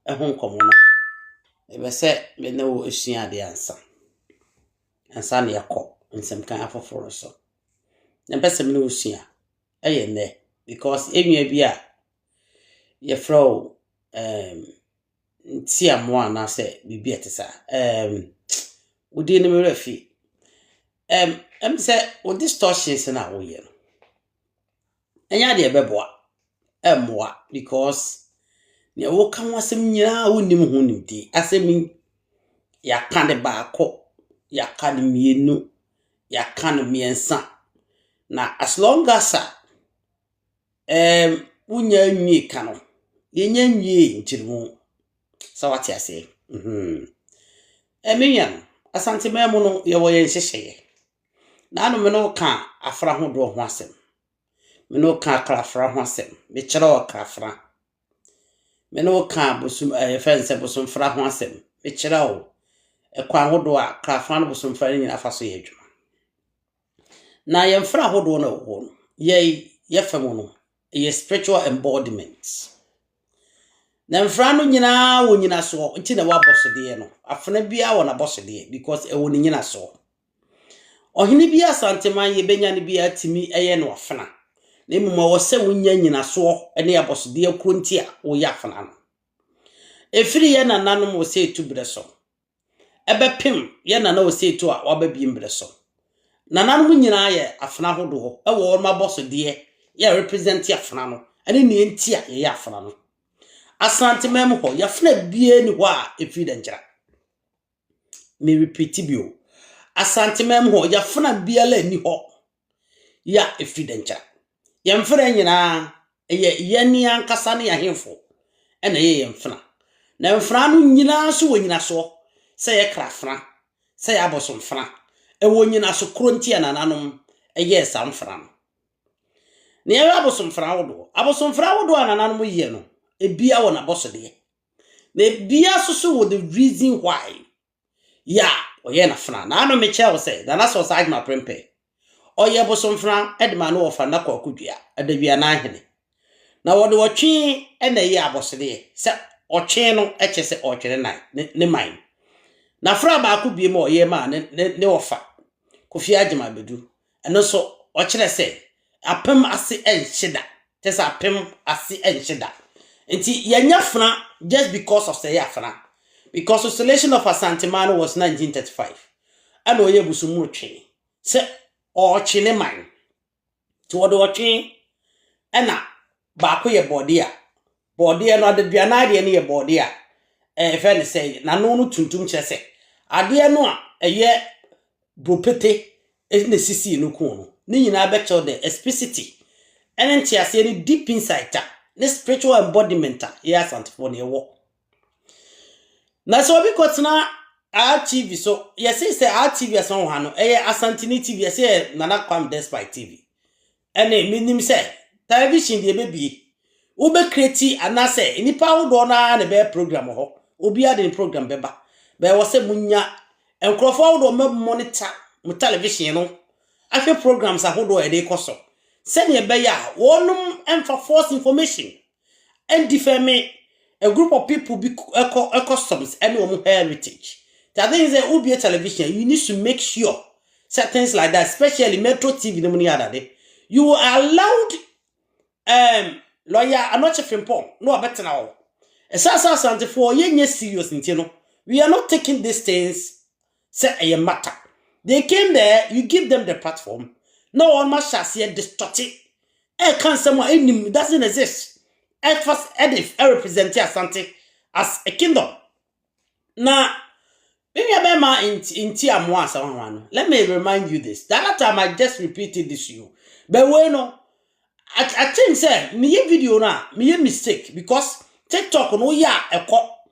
ehon komo no ebe se me na wo esua de ansa na yakọ nsem kan afoforo so na pese me na osua ne because enwa bi a ye fro ti amwa na se bibi etesa udi ne me refi say with distortions na wo ye no enya de beboa emmoa because ne wo kan wasem nyina wonim ho nimdi asemi ya kan de baako ya kan mienu ya kan miensa na as long as unya nwi kano yenya nwi nchirimu sawati ase emiyan asante memu no ye wo ye hyehyeye na anu me no ka afra ho do ho asem me no ka krafra ho asem me kyerɛ o krafra me no ka bosum fense bosum fra ho asem me kyerɛ o ekwan ho do a krafra no bosum fra nyina afa so ye adwuma na ye mfra ho do no ho no ye fam no ye spiritual embodiment na mfra no nyina wo nyina so nti na wa bosode no afena bia wo na bosode because e wo nyina so ohini bia santeman ye benya ne bia timi eye no afena na emuma wo se wo nyina so ene ya bosode akuro nti a wo ya afena no efiri ye na nanom wo se etubre so ebe pim ye na wo se etu a wo ba biembre so na nanom nyina ye afena ho do ho e wo ma bosode ye represent afena no ene ne nti a ye afena no asante mem ho yafna bie ni ho a efi da njira me repeat bio asante mem ho yafna bie la ni ho ya efi da njira yemfra nyina ye ni ankasa ne yahemfo ena ye yemfna na mfra no nyina so wonyina so se ye krafra se ye abosomfra e wonyina so kronti anananom ye samfra no ne ye abosomfra wodo anananom ye no ebia wona bosode na ebia soso wo the reason why oye na fana na anu me che wo say da na so side ma prempe oye bosomfra edma no ofa na kwakudua adabia na ahene na wo de wotwe na ye abosode se otwe no eche se otwere na ne man na fra ba akubie ma oye ma ne ofa kofi agema bedu eno so o kire se apem ase enhyeda tesa apem ase enhyeda nti yanya fana just because of say yafana because installation of Asantemano was 1935 and oye busumu twe se o chine man to odo twe ena ba ko ye body no aduana de ne ye body fe ne say na no tuntum kire se ade no a eye bropete ne sisi no ko no ni nyina be cho the explicitity ene ntia se ni deep inside ta the spiritual embodiment yes and for the work na so bi kotena RTV so yes say RTV asan ho no Asantini TV say Nana Kwam Despite TV ene minim say television de bebie wo be create anase nipa wo do na be program ho obi ade program beba be wo say munya enkrofo wo do monitor mu television no afi programs ahodo e de koso sene be ya wonum emfa false information and defame a group of people be customs and heritage. That is a UBA television. You need to make sure certain things like that, especially Metro TV the money other day. You are allowed lawyer I'm not chef no better now. Something for ye serious no. We are not taking these things say a matter. They came there, you give them the platform. No one must say distorted. Can't someone doesn't exist. At first, Edith, I represent something as a kingdom. Now, maybe I let me remind you this. That time I just repeated this to you. But when I think, say, me video now, me mistake because TikTok no a cop.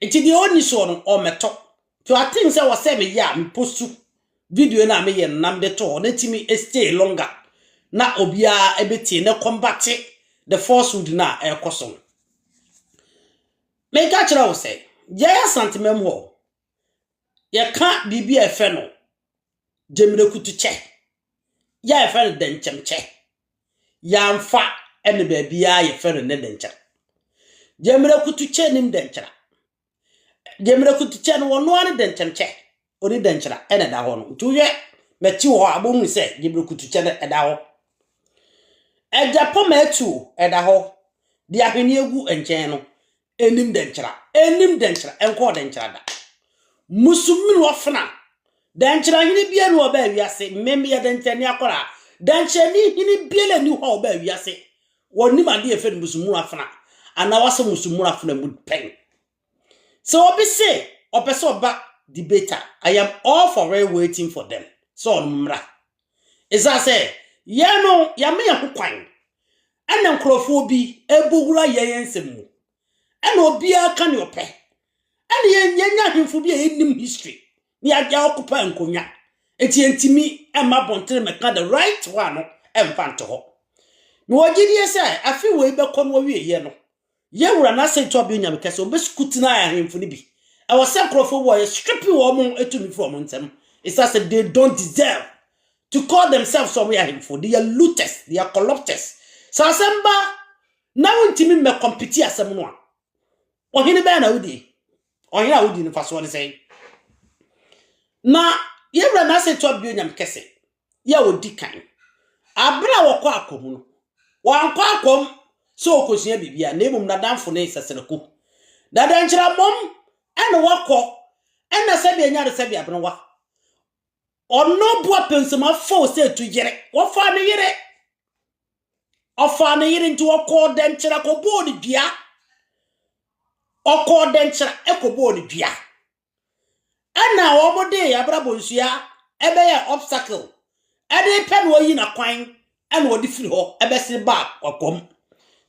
It's the only one or me talk. So I think say was say me me post to video na me number to let me stay longer. Na obia ebeti na combat the falsehood na ekoso. Me ka kira wo say, Jaya Santemem ho. Ye ka bibi efe no. Jemire kutu che. Ya efe no denchem che. Ya mfa ene bebia ye fe no ne denchem. Jemre kutuche nim denchra. Jemre kutuche no wono ane denchenche. Oni denchra ene da ho no. Tuye meti ho abomu se jemre kutuche ne eda ho. Ejapo metu eda ho. Di ahweni egu enchen no. Enim denchra. Enko denchra da. Musumin wafna. Denchra hini bia no oba wiase. Meme ya denchani akora. Denchani hini biele ni ho oba wiase. Woni ma de efe musumin wafna. Ana wase musumin wafna mud pen. So obi say opese oba debater. I am all for waiting for them. So mra. Is that say ya no ya me ya kwan. Ana nkrofo bi ebogura yeyensem mu. Ana obi aka ne ope. Ana yenya himfo bi enim history. Ni agya okupa nkonya. Eti entimi emma bontere meka the right one no emfa nto ho. Me wogidie say afi we be kon wo wiye no. Ye wura na say to bi nyam kese obeskutina ya himfo ni bi. E was say nkrofo boy stripping wo mo etumi from ntem. It's as they don't deserve to call themselves somewhere himfo. They are looters, they are corruptors. So asemba na wontimi me compete asem no a. Ohene be na wudi. Ohene a wudi no faso ne say. Na ye wura na say to bi nyam kese. Ye odi kan. Abra wo kwa akomu no. Wan kwa akom so okosua bibia na emum na danfo na isesereku. Dada nchira mom ene wakọ ene sebi enya de sebi abnwa. Ono bua pensema fo se tu yere. Wo fa ne yere. Ofa ne yere nti wakọ de nchira ko bo ni dua. Okọ de nchira ekobo ni dua. Ana wo mode ya bra bonsua ebe ya obstacle. Ede pen wo yi na kwan ene wo di firi ho ebe se ba akom.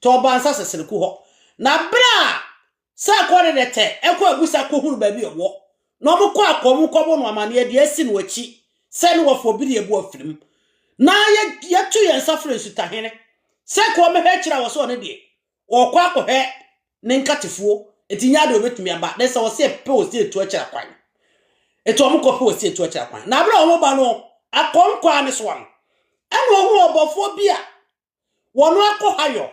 To ba nsa seseleku ho. Na bra sa kwore dete ekwa abusa ko hunu ba bi owo. No mo kwa akom ko bo no amane de asi no achi. Se no wofo bi de ebu afirim. Na ye tu ye nsa fere suta hene. Se ko me he kira wo so ne de. Wo kwa ko he ne nkatefuo. Etinya de obetumi aba. Na se wo se pe wo se etu akira kwan. Etu omo ko pe wo se etu akira kwan. Na bra omo ba no akom kwa ne so an. Eno hu obofo bi a wono akohayo.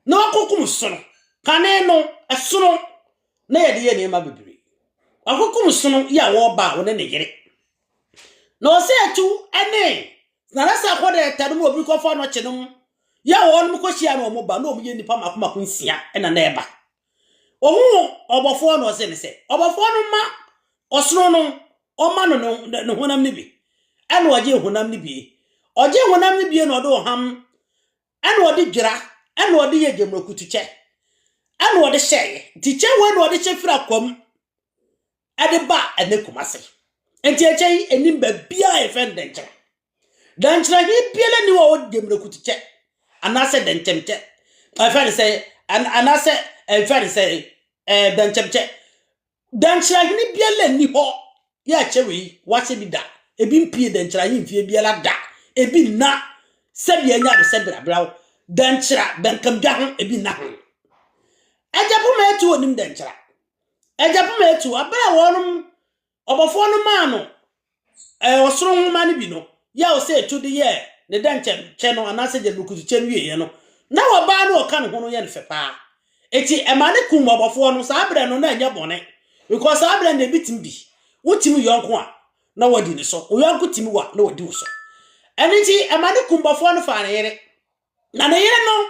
Na akokum sono. Kane no esono na ye de ma bibiri. Akokum sono ya wo ba wo ne yere. No se etu ene na rasa kwode tadum obi ko fa no chenum ya wo no ko hia no mo ba no mo ye nipa makoma kunsia ena na eba ohu obofo no se ne se obofo no ma osoro no o ma no honam ni bi ena oje honam ni bi oje honam ni bi no do ham ena odi dwira ena odi ye gemrokutuche ena odi hye tiche we no odi che fira kom ade ba ene kumase enti eche enim ba bia efen denche danchra hi biele ni wo gemrokutuche anase denchemche efen say anase efen say denchemche danchra hi ni biele ni ho ya chewi wache bi da ebi mpie danchra hi mfie biela da ebi na sebi anya do sebra brawo danchra benkam da ho ebi na ho ejapu metu onim danchra ejapu metu abra wonum obofo no ma no osoro homa ne bi no ya o se etu de ye ne danche no anase je bukutu che wie ye no na wo ba no ka no ho no ye ne fepa eti emane kum obofo no sa abra no na anya bone because abra na bitim bi wotimi yonko a na wadi ne so oyonko timi wa na wadi wo so eniti emane kum bofo no fa na yere na ne yere no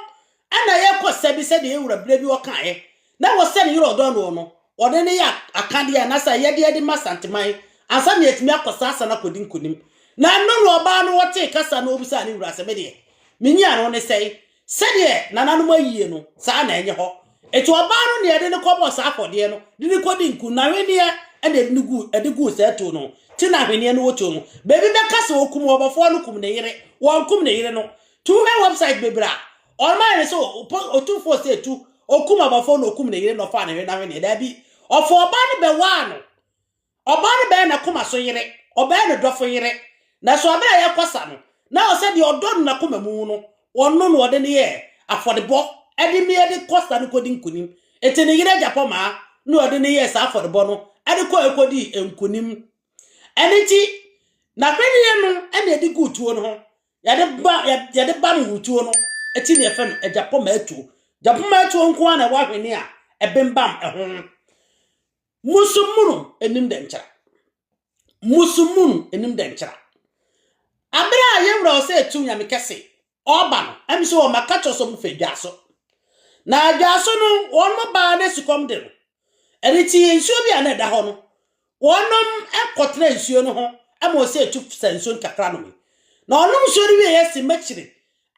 ana ye kosabi se de ewura bra bi wo kan ye na wo se ne yoro do no ode ne ya akade ya na sa ye de masanteman ansa ne etimi akosa asa na kodi nkonim na no no oba no wote kasa na obusa ne wura se me de minya no ne sei se de nananu mayie no sa na enye ho etu oba no ne de ne kobo sa afode no de ne kodi nku na hwene e na de gu se to no ti na hwene no woto no bebi be kasa okum obofo no kum ne yire won kum ne yire no tu he website bebra on my so otu for say tu okum obofo no kum ne yire no fa na hwene da bi ofo oba no be wa no oba no be na kuma so yire oba no dofo yire na so abra ye kosa no na o se de odo na kuma mu no wonno no ode ne ye afodebo edi me edi kosa no kodi nkunim eti ne yire japo ma no ode ne ye sa afodebo no edi ko ekodi nkunim eniti na kwani ye no ena edi gutuo no ho yade ba mu gutuo no eti ne fe no japo ma atu Japuma to nko ana wa hwene a ebembam ehon musumunu enim denchara musumunu enim denchara abra yewra o se tu nyame kese oba no em so o makacho so mu fedwaso na adwaso no won mo ba na sikom de no eri ti ensuo bi ana da ho no wonom ekotra ensuo no ho em o se tu sensuo kakra no mi na onom so ri we yesi machire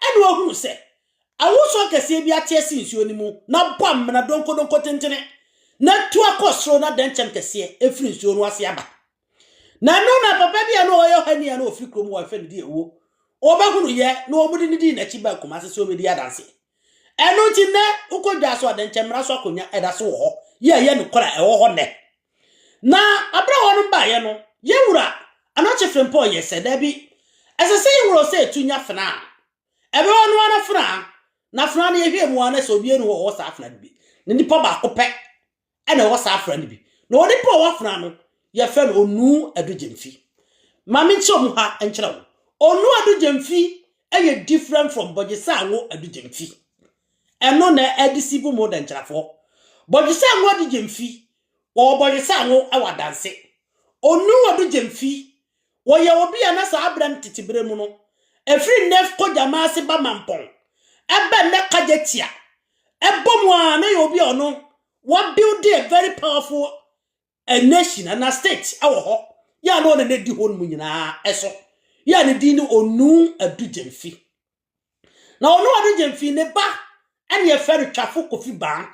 ene wo hunu se awoso kese bi atie si ensuo ni mu na bom na donko tentene na tu akosro na denchem kese efiri ensuo no ase aba na no na papa bi ana oyo hani ana ofiri krom wo afa ndi ewo obahunu ye na omudi ni di na chi ba kuma se omedi adanse eno ti ne ukodwa so adenchem ra so akonya edaso wo ho ye no kora ewo ho ne na abra wonu ba ye no ye wura ana chefrempo ye se da bi esese ye wura se etunya fena ebe wonu ana fena na fena na ye hwe mu ana so bi enu wo sa fena bi ne nipa ba ko pe ena wo sa fena bi na woni po wo fena no ye fe no onu adujemfi mami nchom ha enkyere wo onu adujemfi eye different from bojisa wo adujemfi eno na edisibu mo da nkyerafo bojisa wo adujemfi wo bojisa wo awadanse onu adujemfi wo ye obi ana sa abram titibre mu no efri nef ko jamase ba mampon ebe ne kajetia ebom a na ye obi ono what build a very powerful a nation and a state awo ho ya no na di ho mu nyina eso ya ne di ni onu adujemfi na onu adujemfi ne ba ene ye fere twafo kofi ban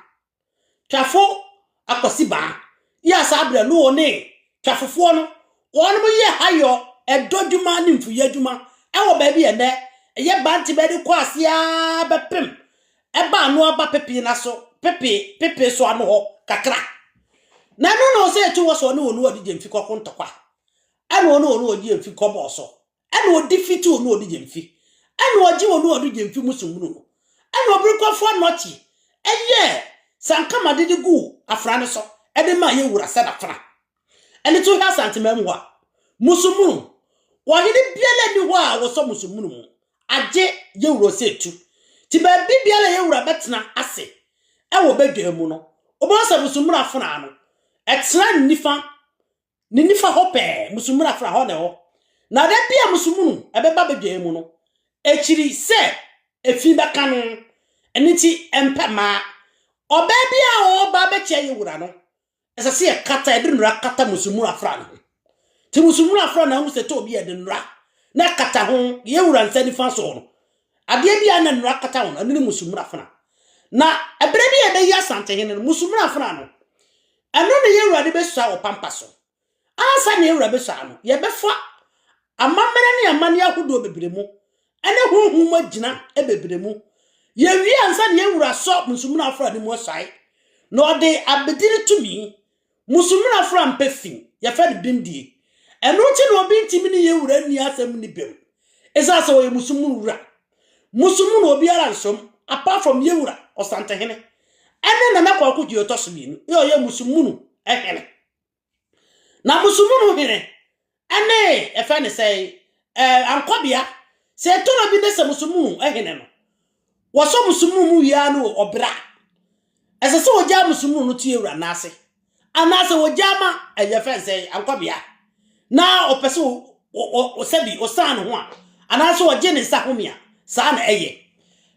twafo akosi ban ya sa abra no one twafofo no won mo ye hayo edoduma ni mfu yaduma ewo ba bi ene ye banti be di kwase a bepem eba no aba pepe na so pepe so ano ho kakra na no no se etu wo so no onu adujemfi kokko ntokwa ene onu odijemfi kobo so ene odifiti onu odijemfi ene oji onu odijemfi musumunu ene obrikofo nochi eye sankama didi gu afrane so ede ma ye wura se da fra ene to ha santimam ho musumunu wo hidi biele ni ho a wo so musumunu mu aje ye wura se etu ti ba bibiele ye wura betena ase ewo bedwa mu no obo sa musumunu afra no etra nifa hope musumunu afra ho ne ho na da bia musumunu ebeba bedwa mu no echiri se efi beka no eniti empema oba bia o ba beche ye wura no esase ye kata edinura kata musumunu afra no ti musumunu afra na hu se to obi edinura na kata ho ye wura nsa nifa so no ade bia na nura kata ho ani musumunu afra na ebre bia be ya sante hene musumunu afra no eno ne ye wura de be so a opampa so ansa ne ye wura be so ano ye be fa amamere ne amane ahodo bebremu ene huhu magina ebebremu ye wi ansa ne ye wura so musumunu afra ne mu osai no ode abedire tumi musumunu afra mpefin ye fa de bimdie eno ti no obi ntimi ne ye wura ni asem ni bem esa so ye musumunu wura musumunu obi ara nsom apart from ye wura osante hene ene na nakwa ku ji otoso bi no ye musumunu ehene na musumunu hene ene efa ne sei ankobia se to no bi de se musumunu ehene no wo so musumunu mu wi anu obra ese se oja musumunu no tie wura nase anase oja ma eyefa sei ankobia na opese o sebi o san ho a anase oje ne sa homia sa na eye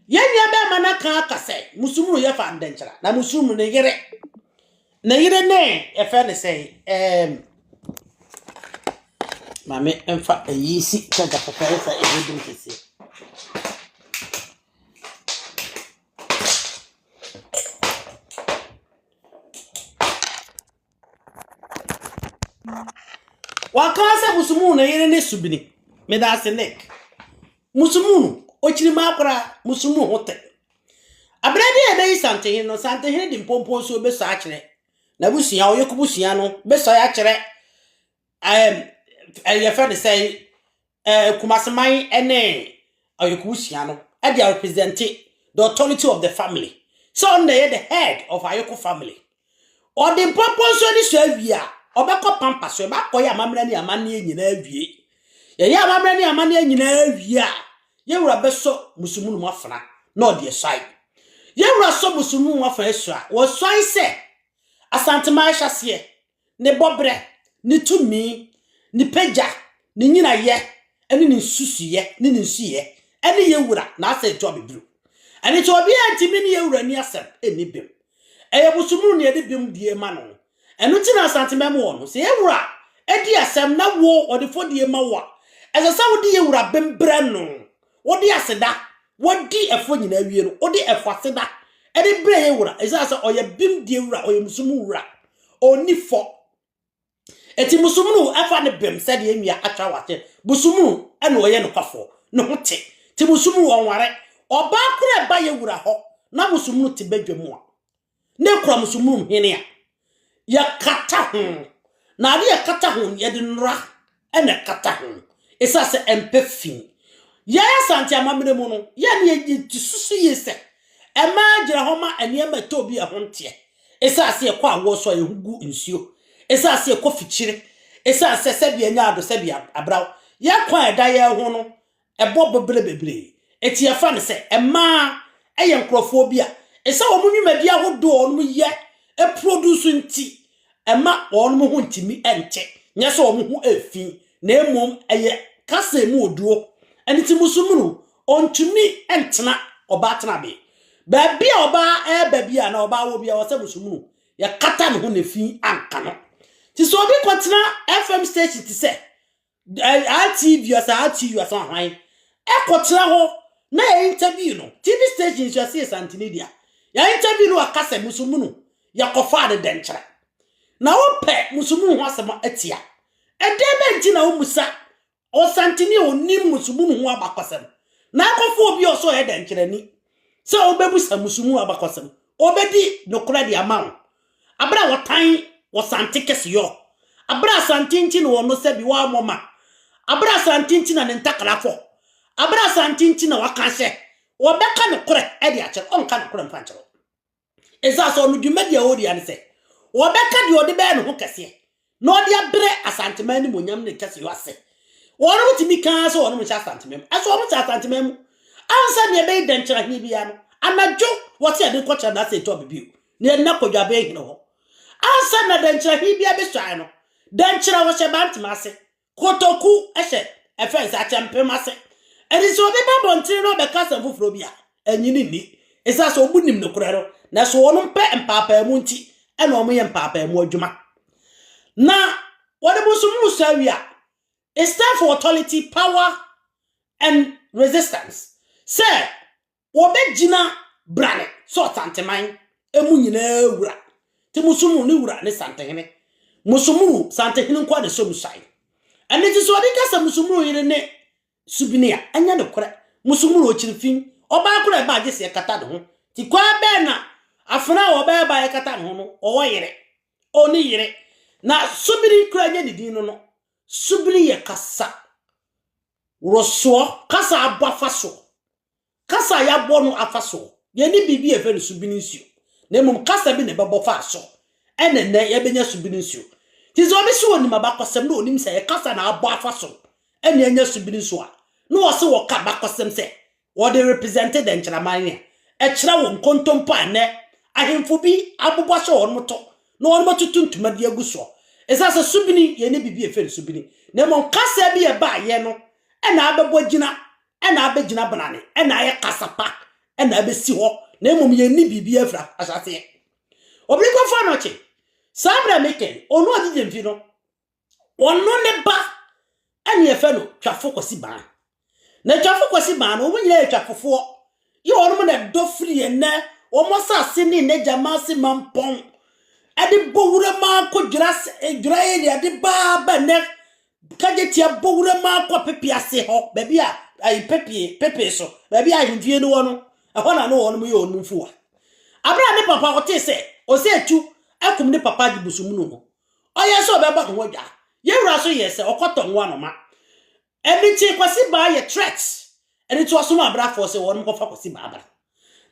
yenya be ma na kan akase musumunu ye fa ndenchara na musumunu ne yire ne efa ne sei mame emfa yisi tanga papa efa edum kesi wakase musumunu ne yire ne subini me da senek musumunu ochiri makora musumunu hote abrade e be sante hin no sante hin di mpompo so be so akere na busia oyekubusia no be so ya kere ye fa de say kumaseman ene oyekubusia no e dey represent the authority of the family so on the head of ayoku family or the mpompo so ni so awia obekọ pampa so ba koya amamre ni amane nyina awie ye ya amamre ni amane nyina awie a ye wura beso musumunu mafra na ode sai Yewura so busumu wa fa esua. Wo swan se asantema hyase ne bobre ne tumi ne pagya ne nyina ye ene ne susuye ne nsuye ene yewura na asa eto bebru. Ene to obi antimi ne yewura ni asem eni bem. Eye busumu ne ede bem die ma no. Eno ti na asantema mo no se yewura edi asem na wo odefo die ma wo. Ese sa wo die yewura bem bra no. Wo die aseda wodi efo nyina wie no odi efo aseda ede bre yewura esa sa oye bim die wura oye musumu wura oni fo eti musumu afa ne bem se de emia atwa wate musumu ene oye no kwafo ne hote ti musumu wonware oba kura ba yewura ho na musumu ti badwam a ne kura musumu hene a ya kata ho na ade ya kata ho ye de nra ene kata ho esa se empefin ya santi amamre mu no ya ne tisusu yese ema gira homa eniema tobi ehonte esa ase ekwa awo so yehugu nsuo esa ase ekwa fichire esa ase sebia nya ado sebia abraw ya kwa eda ya ho no ebo bebre eti ya fa ne se ema eye nkrofo bia esa wo munwuma bia hodo onu ye e produce nti ema onu ho ntimi ente nya so wo ho afin na emom eye kasa emu oduo eni ti musumuru ontumi entena obatena be baby oba baby na oba wo bia wo se musumuru ya kata ne ho ne fi anka no ti so obi kwatena FM station ti se RTV asa RTV asa hwan kwatena ho na interview no TV station so se Santinedia ya interview no akasa musumuru ya kofa de denkyere na wo pe musumuru ho asema atia edebe nti na wo musa o Santini onim musumuru ho abakwasem na akofo obi oso he denkyere ni se obebusa musumu abakwasem obedi nokora di amawo abra wotan wo santikes yo abra santinti no no se bi wa moma abra santinti na ntakrafo abra santinti na wakanse obeka nokora e di ache onka nokora mfanchero eza so no dwumadia odi ane se obeka di odi be no ho kese na odi abre asanteman ni monyam ne kese yo ase wono mutimi kan so wono mcha asantemam aso wono mcha asantemam ansa ne be denkyera hi bia no anajo woti ade kwacha na se to bibiu ne na kodwa be hino ho ansa na denkyera hi bia be swan no denkyera wo she bantima ase kotoku ehye efense achempem ase edi so be babontin no be kasa fufuro bia anyini ni esa so obunim no korero na so wono mpe empapa mu nti e na omo ye empapa mu adwuma na wode busumu sawia it stands for authority, power, and resistance. Say, wobejina brane so santeman emu nyina wura. Ti musumu ni wura ne santehene. Musumu santehene nkwa de so musai. Ene ti so adi kasa musumu yire ne subinia anya ne kore. Musumu ochirifin oba akura ba agese e kata de ho. Ti kwa be na afena oba ba e kata de ho no owo yire. Oni yire. Na subiri kura nya didin no. Subiri ye kasa roso kasa abafaso kasa ya bonu afaso ye ni bibi e fe subini nsuo na mum kasa bi ne bebo fa so enene ye benya subini nsuo ti zo bi so ni mabakosem na onim se ye kasa na abo afaso ene enya subini nsuo a na wo se wo ka bakosem se wo de represented den chiraman ne e kira wo nkontompa ne ahemfo bi abobwa so won moto na won matutuntuma de aguso esa se subini ye ne bibi e fe subini na mum kasa bi e ba ye no ena abebo gina ena abegina banane ena ye kasapa ena abesi ho na mum ye ni bibi afra asase obi ko fa no che sabra meken onu odije mfi no onu ne ba ene ye fe no twafo kwasi ban na twafo kwasi ban no omunyira ye twafofo ye onu na do free ene o mo sase ni ne jamasi mampon ade bowura ma ko dwura ye ade ba ne kaje tia bowura ma ko pepiase ho ba bia ai pepe so ba bia ahimfie no wono ehona no wono mu ye onu mfuwa abra ne papa ote se o se etu akum ne papa di busumu no oye so be ba ho dwa ye wura so ye se okoto nwa no ma everything kwasi ba ye threat eni to so ma abra for se wono ko fa kwasi ba abra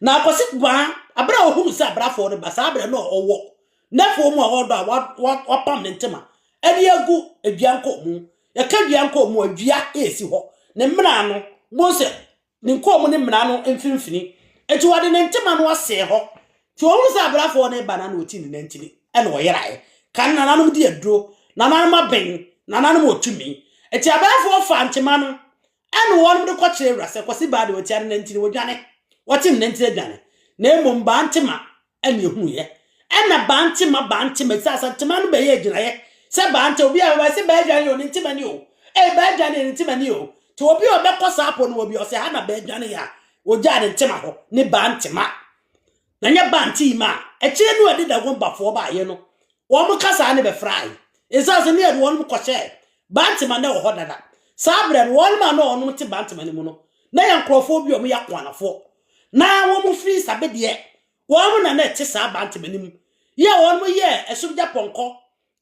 na kwasi ba abra ohunu se abra for no ba sa abra no owo nefo mu a wodo a wapam ne ntema eni agu aduanko mu ya ka duanko mu adua esi ho ne mra no mo se ne nko mu ne mra no mfimfini eti wode ne ntima no ase ho ti wo musa abrafo ne banana oti ne ntini e no yerae kan nananom di aduro nananom aben nananom otumi eti abrafo fa ntima no e no won de ko kire wrase kwasi ba de oti ne ntini wo dwane woti ne ntini dwane na emom ba ntima e ne hu ye e na ba ntima sasa ntima no be ye giraye se ba ntima obi a ba se ba dwane yo ne ntima ni o e ba dwane ne ntima ni o ti obi o be kosa apo no obi o se ha na ba dwane ya o ja ne ntima ho ne ba ntima na nya ba ntima e kire no adi da go bafo ba ye no wo mo kasa ne be fry esase ne ade won mo koche ba ntima na ho dada sabre won ma no onu ti ba ntima ne mu no na ya nkrofo bi o mo ya kwanafo na wo mo free sabe de wo mo na ti sa ba ntima ne mu ye won mo ye esubja ponko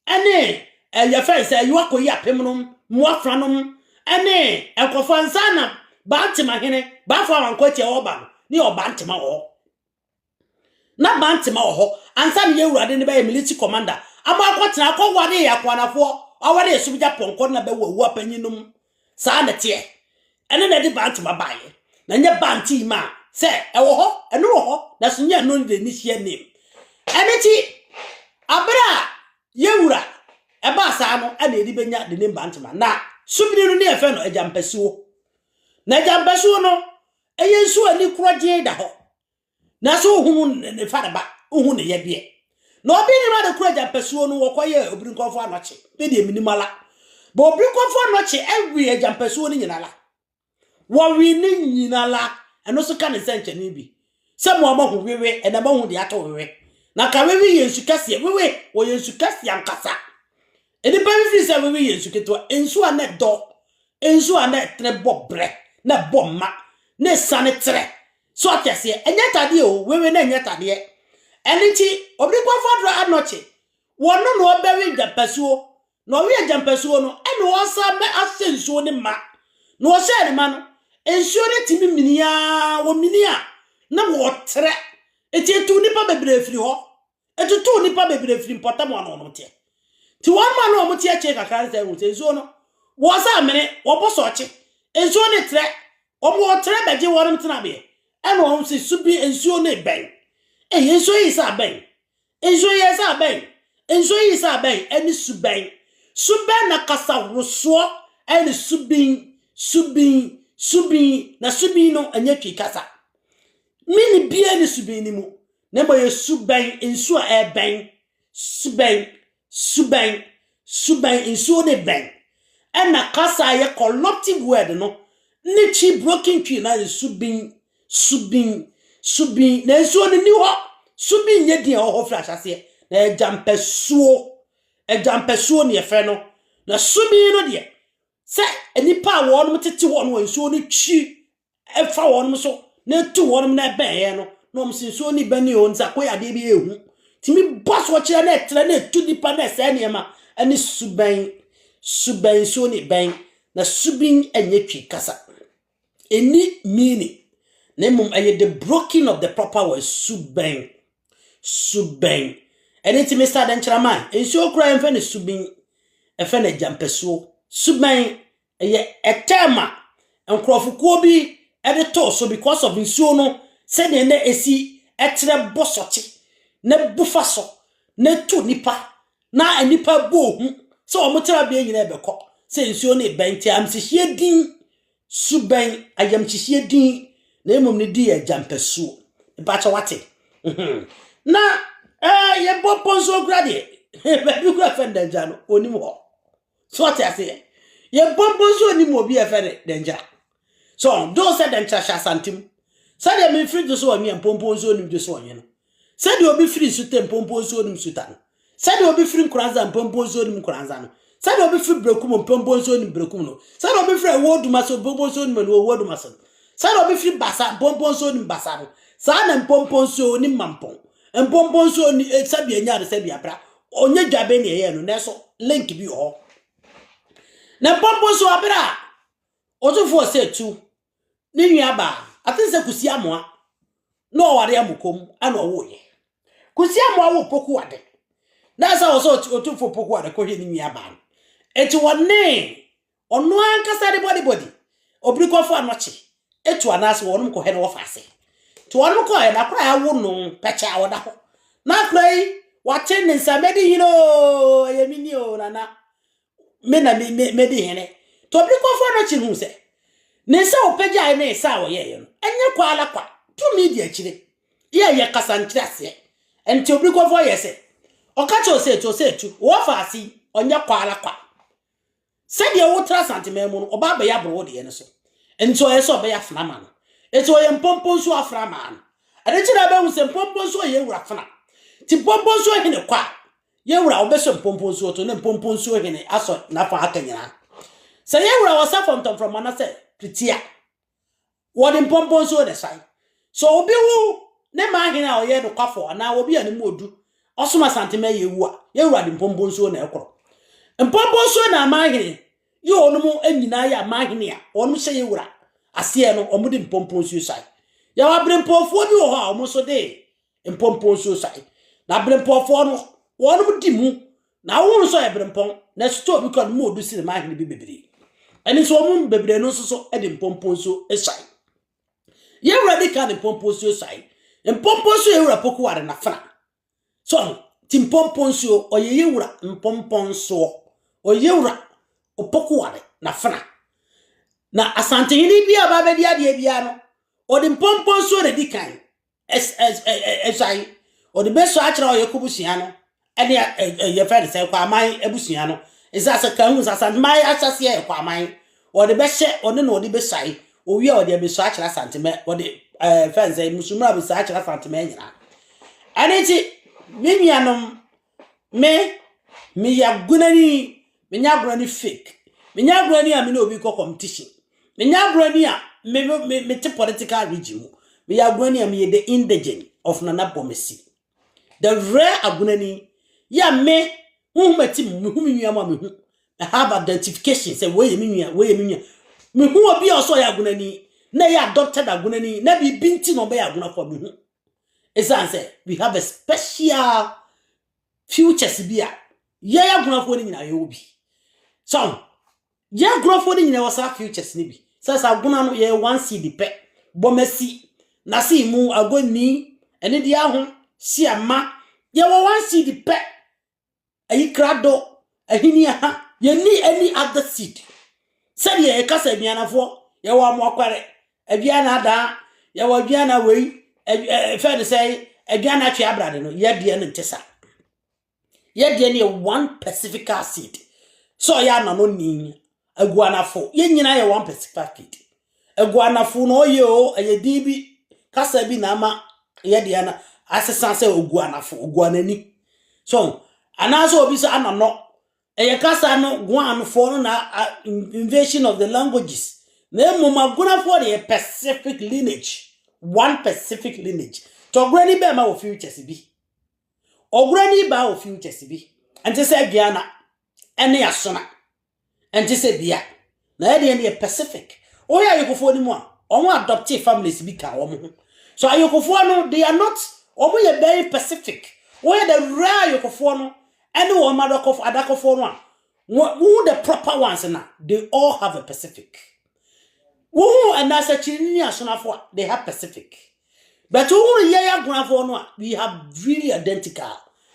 ene ya fense you akoyi apem no mo afranom ene enkrofo ansana ba ntima hene ba fo awanko che oba ni oba ntima ho na ba ntima ho ansa ne yewurade ne ba military commander ama akwotena akwwade ya kwanafo awade esubja ponko na be wawu apanyinum sa na tie ene na de ba ntima baaye na nya ba ntima se ewo ho eno wo ho na so nya no de ni hie nim ene ti abra yewura eba sa no ene edi benya de ne ba ntima na subiri no ne efe no ajampasuo na ajampasuo no eye nsu ani kurodie da ho na so hu ne fada ba hu ne yebie na obi ni ma de kuro ajampasuo no wokoye obiri nkofo anoche be de minimala bo obiri nkofo anoche every ajampasuo ni nyinala wo wi ni nyinala eno so ka ne senche ni bi se mo ma hu wewe e na ma hu de ato wewe na ka wewe yensu kase wewe wo yensu kase ankasa edi pa mi fi se wewe yensu keto ensu ane do ensu ane tre bobre na bomma na sane tre so atese enya tade o wewe na enya tade eniti obri kwafadro anoche wono no obewe jampasuo no we jampasuo no ene wo sa me asensuo ne ma no wo se ne ma no ensuo ne timi minia wo minia na wo tre eti etu nipa bebre firi ho etutu nipa bebre firi potam ano no te ti won ma no mo tie che kakran se hu ensuo no wo sa mene wo boso che ensuo ne tre wo mo tre beje worum tena be ene wo se subi ensuo ne ben ensuo yi sa ben ensuo yi sa ben ensuo yi sa ben eni suben suben na kasa roso eni subin na subin no anya twi kasa mini bia ni subin ni mu na boye suben ensu a ben suben ensu ne ben na kasa ye collective word no ni chi broken twi na subin na ensu ne ni ho subin ye dia ho flash ase na ejampesuo ne efe no na subin no de se enipa wonum tete won ensuo ni twi efa wonum so na tu wonum na ben ye no no msinsuo ni bani o nza ko ya de bi ehu timi boss wo kire na etre na tu dipa na se ne ma ani suban so ni ben na subin enye twi kasa eni meaning na mum aye the broken of the proper word suban eniti Mr. Denchraman ensuo kura enfe ne subin efe na jampesuo suban eye etema enkrofukuo bi ede to so because of nsuo no se ne na esi etre bosoche na bufa so na tu nipa na anipa bohu so omotera be nyina ebekọ se nsuo ne benti amsihie din suban ayamchihie din na emom ne di jampesuo bacha wate na ye boponzo grade be bi kura fenda jano onim ho so what I say ye boponzo ni mo bi e fere danger so do say den chasha santim say dey me free so mi pomponzo ni so onye no say dey obi free su tem pomponzo ni sutan say dey obi free nkranza pomponzo ni nkranza no say dey obi free brekum pomponzo ni brekum no say dey obi free woduma so pomponzo ni woduma so say dey obi free basa pomponzo ni basa no say na pomponzo ni mampon mpomponso ni sabi enya sabi abra onye dwabe ne ye no neso link bi ho na mpomponso abra otufo se tu ni nua ba atense kusi amoa na oware amukom ana owoye kusi amoa wo poku wade na sa wo so otufo poku wade ko hwe ni nua ba eti wonne onu ankasa de body obri ko fo anoche etu anase wonum ko he no wo fase to one ko e na kra ya wo no pecha woda ho na krai waten nsa medi hino yemini o nana me na medi hene to bi ko fo no chi hu se nsa opeja ne sa wo ye no enye kwa ala kwa to media chire ye kasa nchire ase enti obi ko fo ye se okacho se tu wo fa asi onye kwa ala kwa se de wo tra santimen mu no oba be ya bro de ne so enti o ye so be ya fna ma no enti o ye mpompo nso afra ma no ade chira be hu se mpompo nso ye wura fna ti mpompo nso hene kwa ye wura obeso mpompo nso to ne mpompo nso hene aso na fa akanyina se ye wura wasa from mana se pritia wo de mpompo nso de sai so obi wu ne ma hene a o ye do kwafo na obi ani mu odu osuma santimen ye wu a ye wura de mpompo nso na ekoro mpompo nso na ma hene ye onumu anyina ya ma hene a onum se ye wura ase no omu de mpompo nso sai ya wa bre mpofo bi wo ha omu so de mpompo nso sai na bre mpofo no wonum di mu na wo so ye bre mpon na sto bi ko mu odu si ma hene bi bebre ani so omu bebre no so e de mpompo nso sai ye wura de ka de mpompo nso sai mpompo nso ye wura poku ware na fana so ti mpompo nso o ye wura mpompo nso o ye wura opoku ware na fana na asante hini bia ba be dia de bia no o de mpompo nso de dikan sai o de beso akira o yekubusia no ene ye fere sai kwa aman ebusia no isa se kan hu sasa mai asase ye kwa aman o de be hye o ne no de be sai o wi o de beso akira santime o de fenze musumra beso akira santime nyina ane ti mimianom me ya gunani me nya gunani fake me nya gunani a me no obi ko competition me nya gunani a me te political regime me ya gunani a me the indigent of Nana Bomesi the rare agunani ya me hu mati me hu me nua ma me hu I have identification say we me nua me hu obi a so ya agunani na ya adopted agunani na bi binti no be ya aguna for me hu say we have a special futures bia ya aguna for ni nyina ye obi so ya aguna for ni nyina wasa futures ni bi sasa aguna no ye 1 cd pe Bomesi na si mu agoni ene dia ho si ama ye 1 cd pe ayi krado ahini ha ye ni any other seed said ye kasa bianafo ye wa mo akware abiana da ye wa biana wei fair say abiana twa abrade no ye de no ntesa ye de ne one specific seed so ya na no ni aguanafo ye nyina ye one specific seed aguanafo no ye o aye dibi kasa bi na ma ye de na asesa say oguanafo oguanani so anaso obi so anano eye kasa no guanafo no na invasion of the languages na mumaguna for the specific lineage one specific lineage to granny be ma of futures bi ogranny ba of futures bi ante say biana ene asona ante say bia na e de specific o ya yekofo ni mu a omo adoptive families bi ka omo so ayekofo no they are not omo ye very specific o ya the rare yekofo no ene o ma adakofo no a who the proper ones na they all have a specific who and as a chini asonafo they have specific but who ye agunafo no we have really identical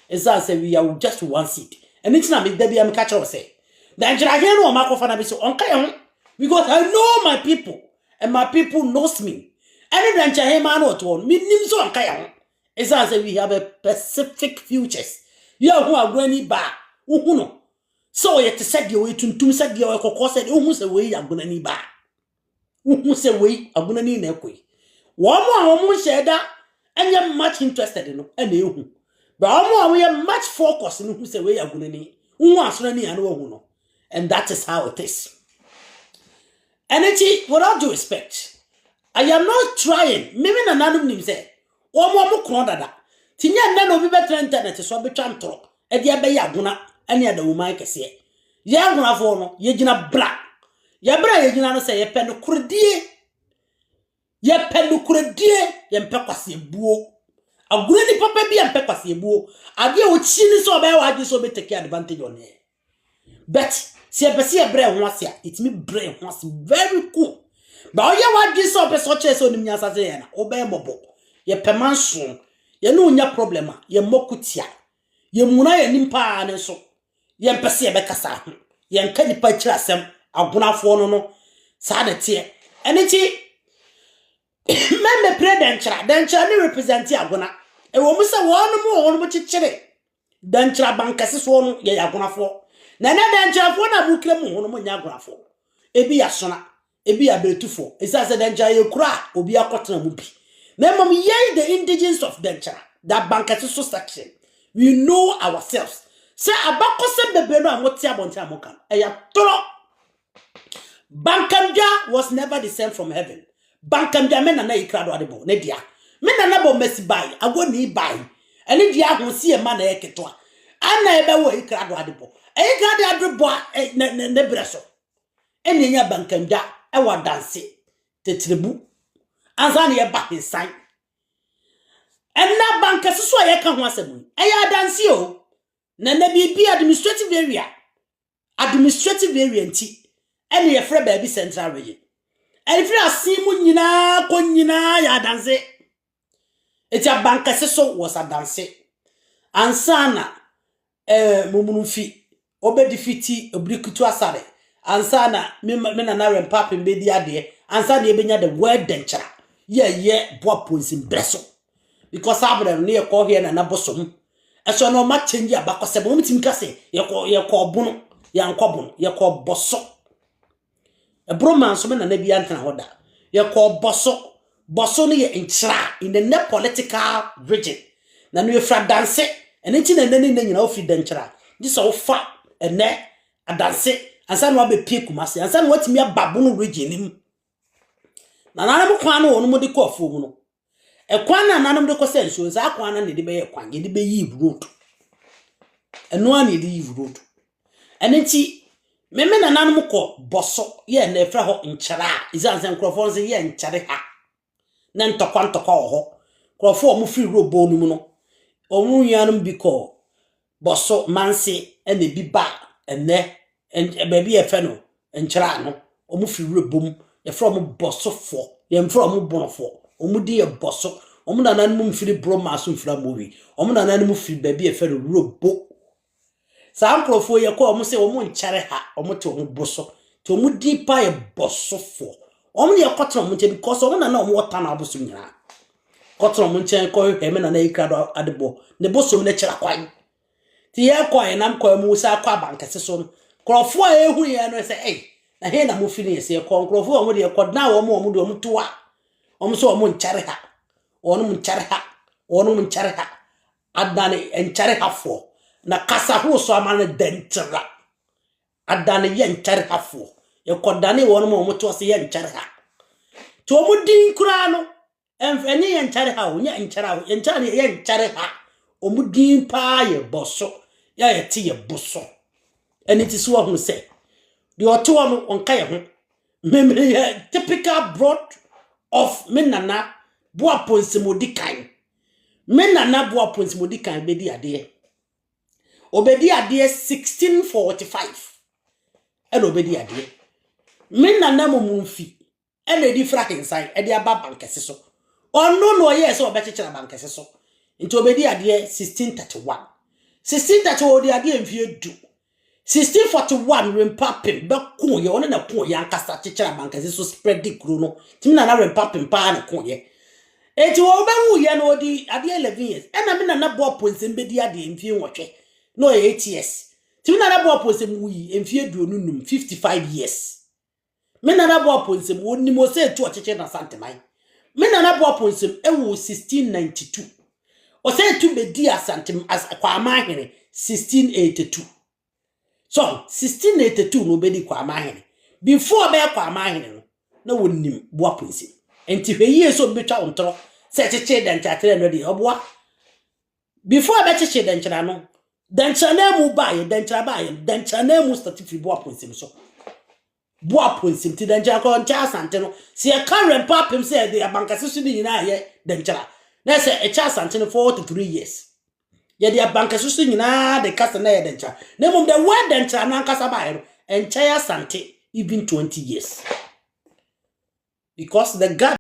as I say we are just one seed and it's not me there am catch us say then jira here no makofa na be so onka ye because I know my people and my people knows me and then jira man no to me nim so onka ye as I say we have a specific futures you who are going ba who no so ye te said you tuntum said you kokko said who say we agunani ba who say we agunani na ekoi wo mo sheda enye much interested no e na ehu but we are much focused in who say we agunani who asonani anu hu no and that is how it is energy without due respect I am not trying maybe na nanum nim say wo mo kron dada tinya na no bi betra internet so betwa ntoro e dia be ya aguna ane ada woman kese ya aguna fo no ye gina bra ya bra ye gina no say ye pe no kurdie ye mpe kwase ebuo aguna ni papa bi ye mpe kwase ebuo ade o chi ni so be wa ade so be take advantage on here but si e be si e bra ho ase it me bra ho ase very cool but o ye wa ade so be so che so nim nya sase ye na o be mobo ye pemanso ye no nya problema ye mokutia ye muna ye nimpa ne so ye mpese ye bekasa ho ye nka nipa kira asem agonafo no saa de tie eniti membe predentra dentra ni represent agona e wo musa wono mo chichire dentra bankase so no ye agonafo na dentra fo na bukre mu hono mo nya agonafo ebi ya sona ebi ya betufo esase dentra ye kura obi akotena mu bi na mom ye the indigenous of dentra that bankase so section we know ourselves say abakose bebe no amotia bontia amokan eya toro Bankamja was never the same from heaven. Bankamja mena na ikrado adebo ne dia. Mena na bo mesi bai, agwo ni bai. Eni dia ho si e ma na eketwa. Ana ebe wo ikrado adebo. Ikrado adebo ne breso. Eni nya bankamja e wa danse tetrebu. Anza na ye ba hinsan. Enna banka so ye ka ho asem. E ya danse o. Na bi administrative area. Administrative area nti ene ye frɛ baabi central region frɛ asimu nyina ko nyina ya danse etia bankase so was a danse ansana mumunufi obedi fiti obrikutu asare ansana me na rempa pembe di ade ansana ye benya the word denchara ye boa ponsim breso because abram ne ye ko here na bosom eso no ma change abakose bo mutimi kase ye ko bunu ya nkobunu ye ko boso Broma so na bi antena hoda ye ko boso no ye nchira in the net political region na no ye fra danse ene nti na nani na nyina ofi danchira di so fa ene adanse ansa no be pie kumase ansa no watimi ababo no region nim na nanam kwan no wono de ko afu mu no e kwan na nanam de ko senso sa kwan na de be ye kwan ye de be yi road eno an ye de yi road ene nti meme na nanum ko boso ye na efra ho nchara izanse nkrofo nse ye nchare ha na ntokwa ho krofo mu free robo nu mu no omu yanum bi ko boso manse ene bi ba ene ba bi efe no nchara no omu free robo mu ye from boso fo ye from bonofo omu di ye boso omu na nanum free broma so mfra mowi omu na nanum free ba bi efe no robo Sa mkrofo ye ko omu se omu nchare ha omu te omu boso te omu dipa ye boso fo omu ye kotra omu nche because omu na omu wota na aboso nyina kotra omu nche ko heme na ikrado adebo ne boso ne chira kwan ti ye ko ye nam ko mu sa kwa bankase so krofo a ehu ye no se na he na mu fini se ko krofo omu de ko na omu de omu tuwa omu so omu nchare ha onu nchare ha adane nchare ha fo na kasa ho so amane dentra adane ye nchare hafo ye kodane wono mo to se ye nchare ha to mu din kura no enfani ye nchare ha onya nchare ha ye nchare ha o mu din pa ye boso ya ye ti ye boso eni ti so ho se de oto no onka ye ho memre ye typical broad of menana boa ponsimodi kan menana boa ponsimodi kan be di ade Obedi ade 1645 and obedi ade min na namo munfi and edi fra inside edi aba bankese so ono no ye so obechechera bankese so nti obedi ade 1631 odi ade mfie du 1641 rempapem be ko ye ono na ko ye ankasa chechera bankese so spread the kuro no timi na rempapem pa na ko ye eti wo be wu ye no odi ade 11 years and na min na bo ponse mbedi ade mfie nwotwe no 8 years. Timina na bo posem wi emfie duonu num 55 years. Mena na bo posem woni mo se tu ocheche na santemai. Mena na bo posem ewu 1692. O se tu be di asantem as kwa amahene 1682. So 1682 no be di kwa amahene. Before be kwa amahene no na wonim bo posem. Enti hwe so betwa ontro se cheche dan chatere no di oboa. Before be cheche dan chara no dan chana mu baye dan trabaye dan chana mu statifi bo aponsim so bo aponsim ti dan chana ko ncha asante no se e current papem se de abankase so ni na ye dan chana na se e cha asante no 43 years ye de abankase so nyina de kasa na ye dan chana na mum de word dan chana na kasa baye no encha asante even 20 years because the God